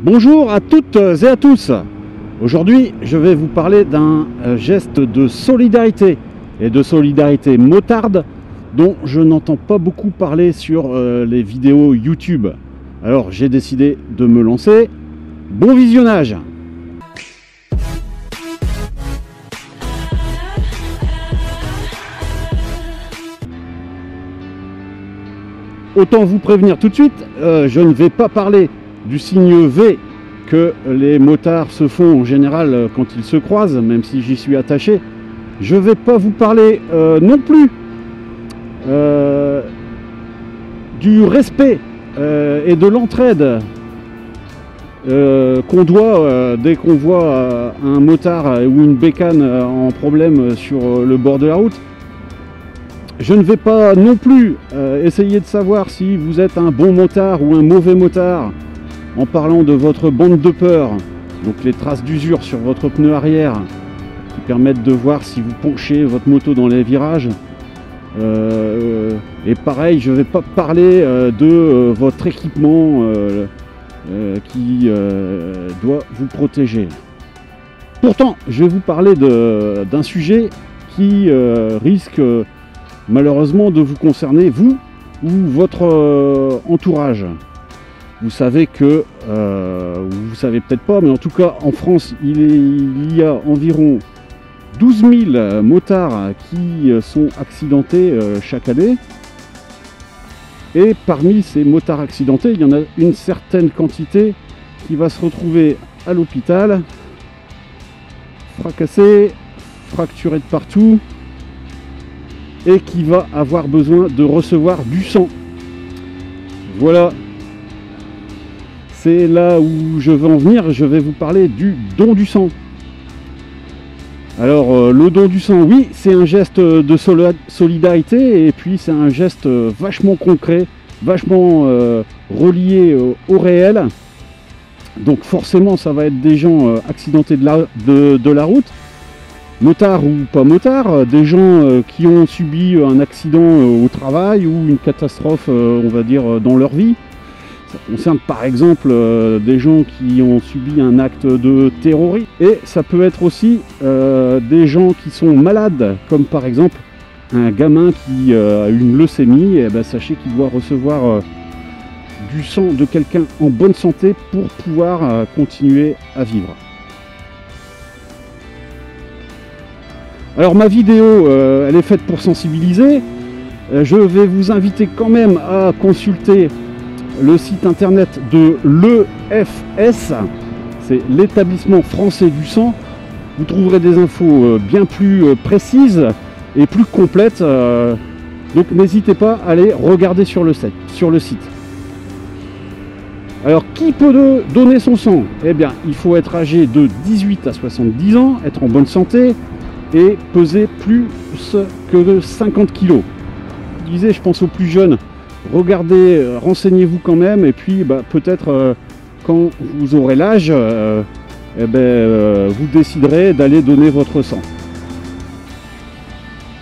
Bonjour à toutes et à tous. Aujourd'hui, je vais vous parler d'un geste de solidarité et de solidarité motarde dont je n'entends pas beaucoup parler sur les vidéos YouTube. Alors, j'ai décidé de me lancer. Bon visionnage! Autant vous prévenir tout de suite, je ne vais pas parler du signe V que les motards se font en général quand ils se croisent, même si j'y suis attaché. Je ne vais pas vous parler non plus du respect et de l'entraide qu'on doit dès qu'on voit un motard ou une bécane en problème sur le bord de la route. Je ne vais pas non plus essayer de savoir si vous êtes un bon motard ou un mauvais motard en parlant de votre bande de peur, donc les traces d'usure sur votre pneu arrière qui permettent de voir si vous penchez votre moto dans les virages. Et pareil, je ne vais pas parler de votre équipement qui doit vous protéger. Pourtant, je vais vous parler d'un sujet qui risque malheureusement de vous concerner, vous ou votre entourage. Vous savez que, vous savez peut-être pas, mais en tout cas en France, il y a environ 12 000 motards qui sont accidentés chaque année. Et parmi ces motards accidentés, il y en a une certaine quantité qui va se retrouver à l'hôpital, fracassé, fracturé de partout, et qui va avoir besoin de recevoir du sang. Voilà, c'est là où je veux en venir. Je vais vous parler du don du sang. Alors le don du sang, oui, c'est un geste de solidarité, et puis c'est un geste vachement concret, vachement relié au réel. Donc forcément ça va être des gens accidentés de la route, motards ou pas motards, des gens qui ont subi un accident au travail ou une catastrophe, on va dire, dans leur vie. Ça concerne par exemple des gens qui ont subi un acte de terrorisme. Et ça peut être aussi des gens qui sont malades, comme par exemple un gamin qui a une leucémie. Et ben, sachez qu'il doit recevoir du sang de quelqu'un en bonne santé pour pouvoir continuer à vivre. Alors ma vidéo, elle est faite pour sensibiliser. Je vais vous inviter quand même à consulter le site internet de l'EFS, c'est l'établissement français du sang. Vous trouverez des infos bien plus précises et plus complètes. Donc n'hésitez pas à aller regarder sur le site. Alors qui peut donner son sang? Eh bien, il faut être âgé de 18 à 70 ans, être en bonne santé et peser plus que 50 kg. Je disais, je pense aux plus jeunes. Regardez, renseignez-vous quand même, et puis peut-être quand vous aurez l'âge, vous déciderez d'aller donner votre sang.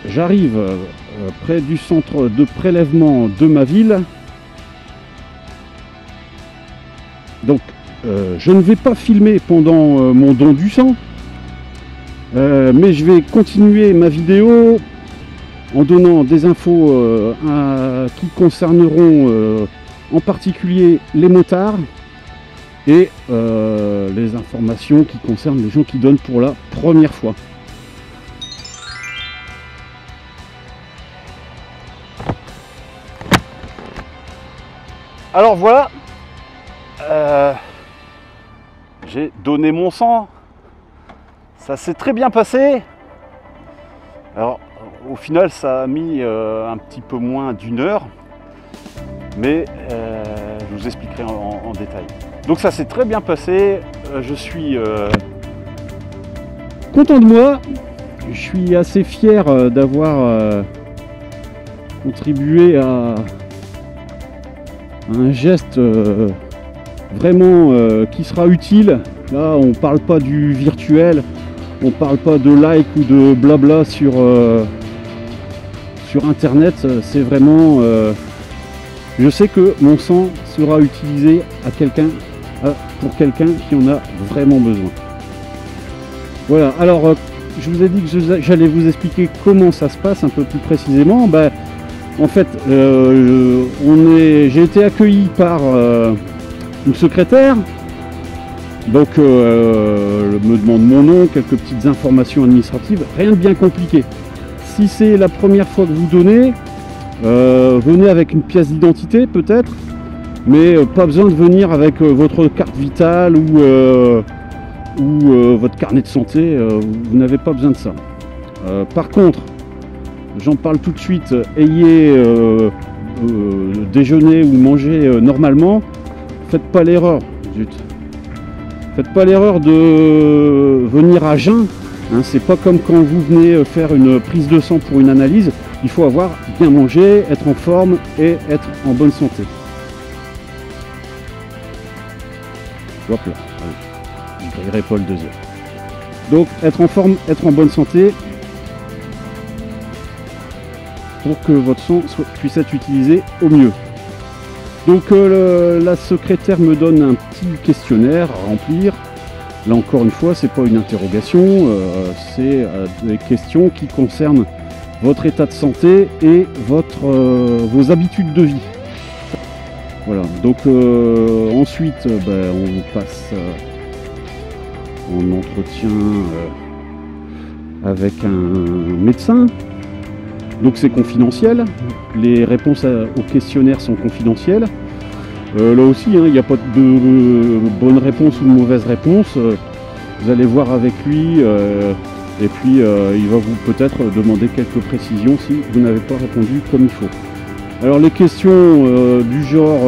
J'arrive près du centre de prélèvement de ma ville. Donc je ne vais pas filmer pendant mon don du sang, mais je vais continuer ma vidéo en donnant des infos qui concerneront en particulier les motards et les informations qui concernent les gens qui donnent pour la première fois. Alors voilà, j'ai donné mon sang, ça s'est très bien passé. Alors au final, ça a mis un petit peu moins d'1 heure, mais je vous expliquerai en détail. Donc ça s'est très bien passé, je suis content de moi, je suis assez fier d'avoir contribué à un geste vraiment qui sera utile. Là, on ne parle pas du virtuel, on ne parle pas de like ou de blabla sur internet, c'est vraiment je sais que mon sang sera utilisé à quelqu'un pour quelqu'un qui en a vraiment besoin. Voilà, alors je vous ai dit que j'allais vous expliquer comment ça se passe un peu plus précisément. En fait, j'ai été accueilli par une secrétaire, donc me demande mon nom, quelques petites informations administratives, rien de bien compliqué. Si c'est la première fois que vous donnez, venez avec une pièce d'identité peut-être, mais pas besoin de venir avec votre carte vitale ou votre carnet de santé, vous n'avez pas besoin de ça. Par contre, j'en parle tout de suite, ayez déjeuné ou mangé normalement, faites pas l'erreur, faites pas l'erreur de venir à jeun, hein, c'est pas comme quand vous venez faire une prise de sang pour une analyse, il faut avoir bien mangé, être en forme et être en bonne santé. Hop là, allez, je grillerai pas le deuxième. Donc être en forme, être en bonne santé, pour que votre sang puisse être utilisé au mieux. Donc la secrétaire me donne un petit questionnaire à remplir. Là encore une fois, c'est pas une interrogation, c'est des questions qui concernent votre état de santé et vos habitudes de vie. Voilà, donc ensuite on passe en entretien avec un médecin. Donc c'est confidentiel, les réponses aux questionnaires sont confidentielles. Là aussi, il n'y a pas de bonne réponse ou de mauvaise réponse. Vous allez voir avec lui et puis il va vous peut-être demander quelques précisions si vous n'avez pas répondu comme il faut. Alors les questions du genre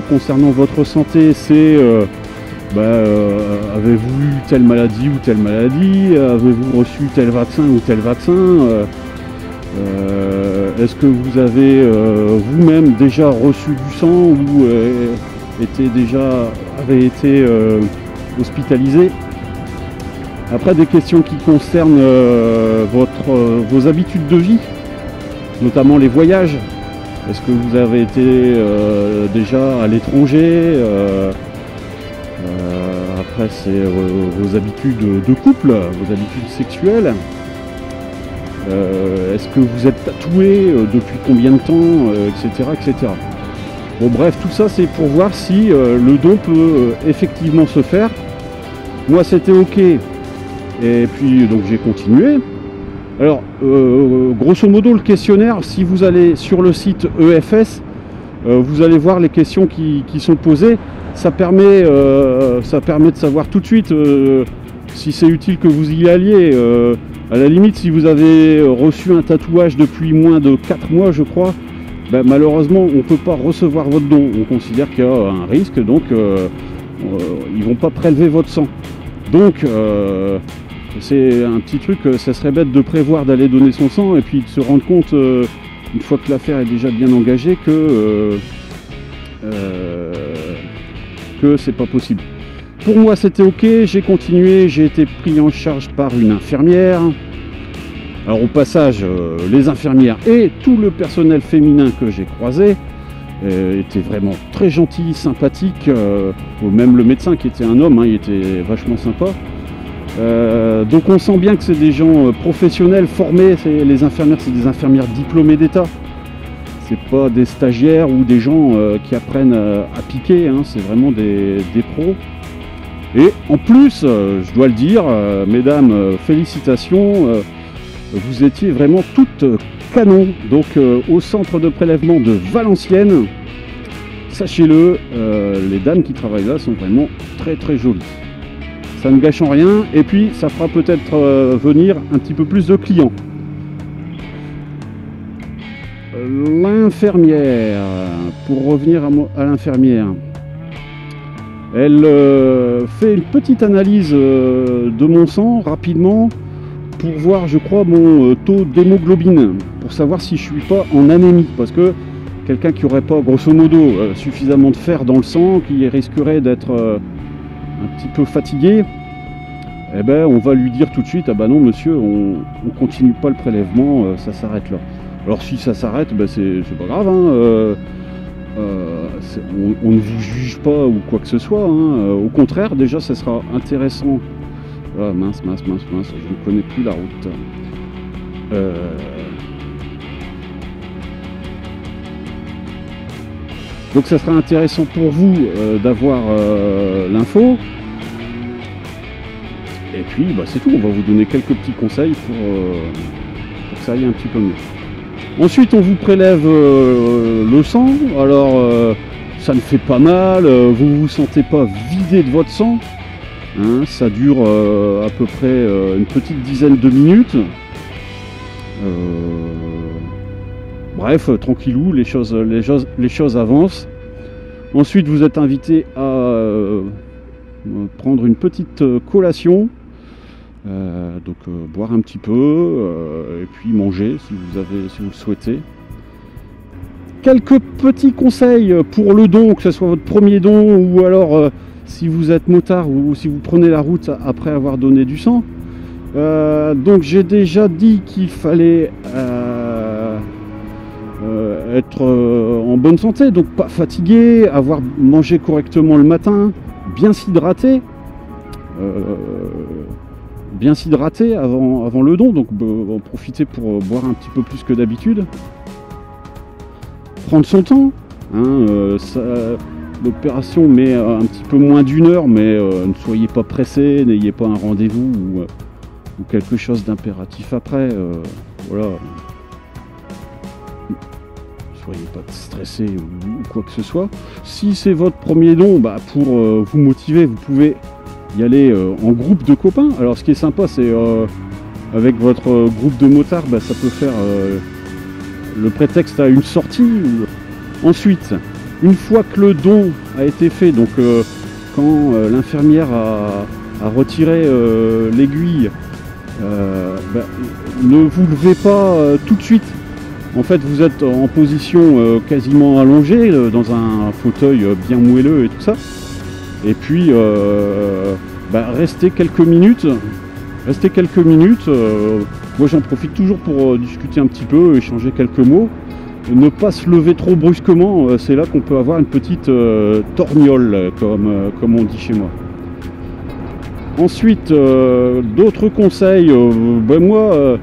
concernant votre santé, c'est avez-vous eu telle maladie ou telle maladie? Avez-vous reçu tel vaccin ou tel vaccin? Est-ce que vous avez vous-même déjà reçu du sang ou avez été hospitalisé? Après, des questions qui concernent vos habitudes de vie, notamment les voyages. Est-ce que vous avez été déjà à l'étranger? Après, c'est vos habitudes de couple, vos habitudes sexuelles. Est-ce que vous êtes tatoué depuis combien de temps, etc., etc. Bon bref, tout ça c'est pour voir si le don peut effectivement se faire. Moi c'était ok, et puis donc j'ai continué. Alors grosso modo le questionnaire, si vous allez sur le site EFS, vous allez voir les questions qui sont posées. Ça permet de savoir tout de suite si c'est utile que vous y alliez. À la limite, si vous avez reçu un tatouage depuis moins de 4 mois, je crois, malheureusement, on ne peut pas recevoir votre don. On considère qu'il y a un risque, donc ils ne vont pas prélever votre sang. Donc, c'est un petit truc, ça serait bête de prévoir d'aller donner son sang et puis de se rendre compte, une fois que l'affaire est déjà bien engagée, que c'est pas possible. Pour moi c'était ok, j'ai continué, j'ai été pris en charge par une infirmière. Alors au passage, les infirmières et tout le personnel féminin que j'ai croisé étaient vraiment très gentils, sympathiques. Même le médecin qui était un homme, il était vachement sympa. Donc on sent bien que c'est des gens professionnels, formés. Les infirmières, c'est des infirmières diplômées d'État. C'est pas des stagiaires ou des gens qui apprennent à piquer, c'est vraiment des pros. Et en plus, je dois le dire, mesdames, félicitations, vous étiez vraiment toutes canon. Donc au centre de prélèvement de Valenciennes, sachez-le, les dames qui travaillent là sont vraiment très très jolies. Ça ne gâche en rien et puis ça fera peut-être venir un petit peu plus de clients. L'infirmière, pour revenir à l'infirmière, elle fait une petite analyse de mon sang rapidement pour voir, je crois, mon taux d'hémoglobine, pour savoir si je suis pas en anémie, parce que quelqu'un qui n'aurait pas, grosso modo, suffisamment de fer dans le sang, qui risquerait d'être un petit peu fatigué, eh ben, on va lui dire tout de suite, ah bah non monsieur, on continue pas le prélèvement, ça s'arrête là. Alors si ça s'arrête, ben c'est pas grave, on ne vous juge pas ou quoi que ce soit, hein. Au contraire, déjà ça sera intéressant. Ah mince, je ne connais plus la route. Donc ça sera intéressant pour vous d'avoir l'info. Et puis bah, c'est tout, on va vous donner quelques petits conseils pour que ça aille un petit peu mieux. Ensuite on vous prélève le sang. Alors ça ne fait pas mal, vous vous sentez pas vidé de votre sang, hein, ça dure à peu près une petite dizaine de minutes. Bref, tranquillou, les choses avancent. Ensuite vous êtes invité à prendre une petite collation, donc boire un petit peu et puis manger si vous le souhaitez. Quelques petits conseils pour le don, que ce soit votre premier don ou alors si vous êtes motard ou si vous prenez la route après avoir donné du sang. Donc j'ai déjà dit qu'il fallait être en bonne santé, donc pas fatigué, avoir mangé correctement le matin, bien s'hydrater avant le don, donc en profiter pour boire un petit peu plus que d'habitude. Prendre son temps, hein, l'opération met un petit peu moins d'1 heure, mais ne soyez pas pressé, n'ayez pas un rendez-vous ou quelque chose d'impératif après, voilà. Soyez pas stressé ou quoi que ce soit. Si c'est votre premier don, bah, pour vous motiver, vous pouvez y aller en groupe de copains. Alors ce qui est sympa, c'est avec votre groupe de motards, bah, ça peut faire le prétexte à une sortie. Ensuite, une fois que le don a été fait, donc quand l'infirmière a retiré l'aiguille, bah, ne vous levez pas tout de suite. En fait, vous êtes en position quasiment allongée, dans un fauteuil bien moelleux et tout ça. Et puis, bah, restez quelques minutes. Moi, j'en profite toujours pour discuter un petit peu, échanger quelques mots. Ne pas se lever trop brusquement, c'est là qu'on peut avoir une petite torgnole, comme on dit chez moi. Ensuite, d'autres conseils. Ben moi,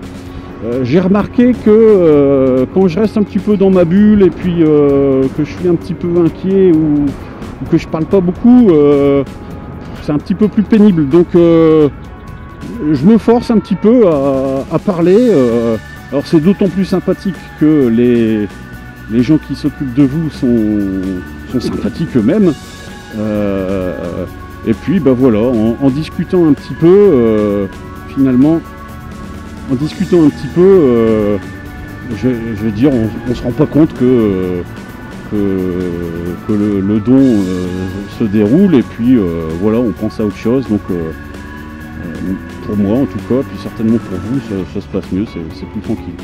j'ai remarqué que quand je reste un petit peu dans ma bulle et puis que je suis un petit peu inquiet ou que je parle pas beaucoup, c'est un petit peu plus pénible. Donc je me force un petit peu à parler. Alors c'est d'autant plus sympathique que les gens qui s'occupent de vous sont sympathiques eux-mêmes. Et puis bah voilà, en discutant un petit peu, finalement, en discutant un petit peu, je veux dire, on se rend pas compte que le don se déroule, et puis voilà, on pense à autre chose. Donc pour moi en tout cas, puis certainement pour vous, ça se passe mieux, c'est plus tranquille.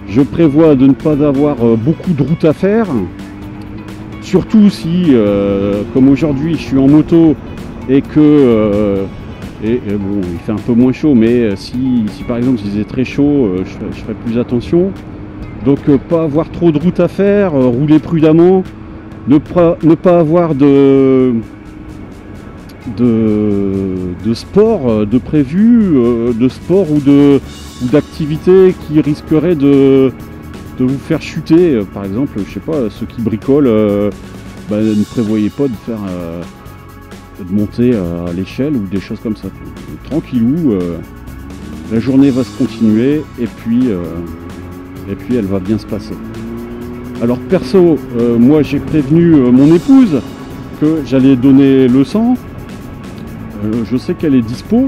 Je prévois de ne pas avoir beaucoup de route à faire, surtout si, comme aujourd'hui, je suis en moto et que bon, il fait un peu moins chaud, mais si par exemple il faisait très chaud, je ferais plus attention. Donc pas avoir trop de route à faire, rouler prudemment, ne pas avoir de sport de prévu, de sport ou d'activité qui risquerait de vous faire chuter. Par exemple, je sais pas, ceux qui bricolent, bah, ne prévoyez pas de faire de monter à l'échelle ou des choses comme ça. Tranquillou, la journée va se continuer et puis elle va bien se passer. Alors perso, moi j'ai prévenu mon épouse que j'allais donner le sang. Je sais qu'elle est dispo,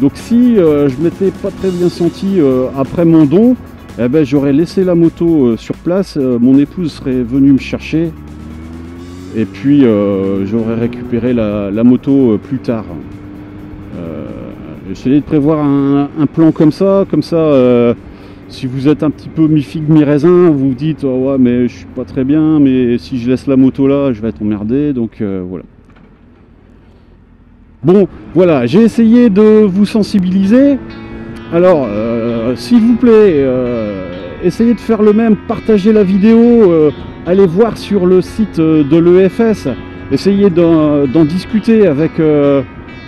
donc si je m'étais pas très bien senti après mon don, eh ben, j'aurais laissé la moto sur place, mon épouse serait venue me chercher et puis j'aurais récupéré la moto plus tard. Essayez de prévoir un plan comme ça, si vous êtes un petit peu mi-figue mi-raisin, vous vous dites oh ouais mais je suis pas très bien, mais si je laisse la moto là je vais être emmerdé, donc voilà. Bon voilà, j'ai essayé de vous sensibiliser. Alors s'il vous plaît, essayez de faire le même, partagez la vidéo, allez voir sur le site de l'EFS, essayez d'en discuter avec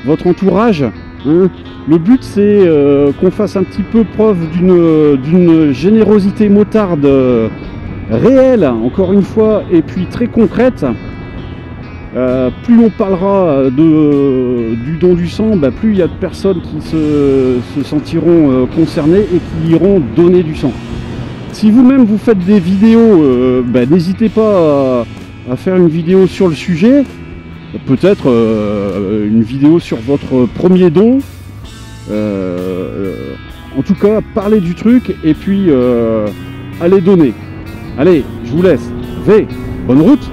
votre entourage. Hein. Le but c'est qu'on fasse un petit peu preuve d'une générosité motarde réelle, encore une fois, et puis très concrète. Plus on parlera du don du sang, plus il y a de personnes qui se sentiront concernées et qui iront donner du sang. Si vous-même vous faites des vidéos, n'hésitez pas à faire une vidéo sur le sujet, peut-être une vidéo sur votre premier don. En tout cas, parlez du truc et puis allez donner. Allez, je vous laisse. Bonne route!